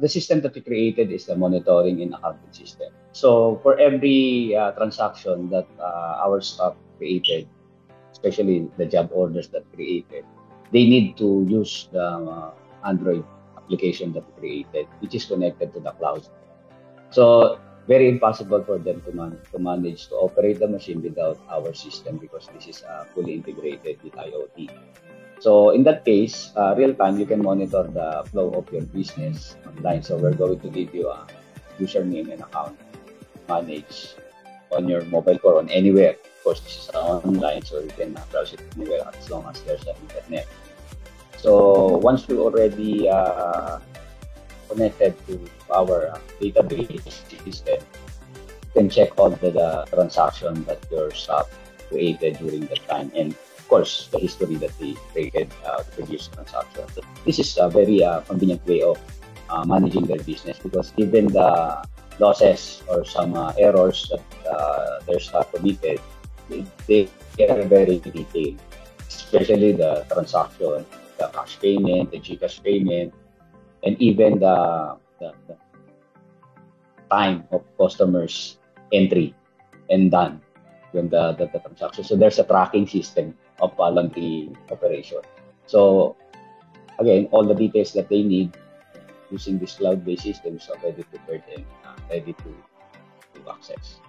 the system that we created is the monitoring and accounting system. So for every transaction that our staff created, especially the job orders that created, they need to use the Android application that we created, which is connected to the cloud. So very impossible for them to manage to operate the machine without our system, because this is fully integrated with IoT. So in that case, real time, you can monitor the flow of your business online. So we're going to give you a username and account manage on your mobile phone, anywhere. Of course, this is online, so you can browse it anywhere as long as there's an internet. So once you already connected to our database system, you can check all the transaction that your staff created during that time, and of course the history that they created the previous transaction. So this is a very convenient way of managing their business, because given the losses or some errors that their staff committed, they are very detailed, especially the transaction, the cash payment, the GCash payment, and even the time of customers entry and done when the transaction. So there's a tracking system of laundry operation. So again, all the details that they need using this cloud-based system is already prepared and ready to access.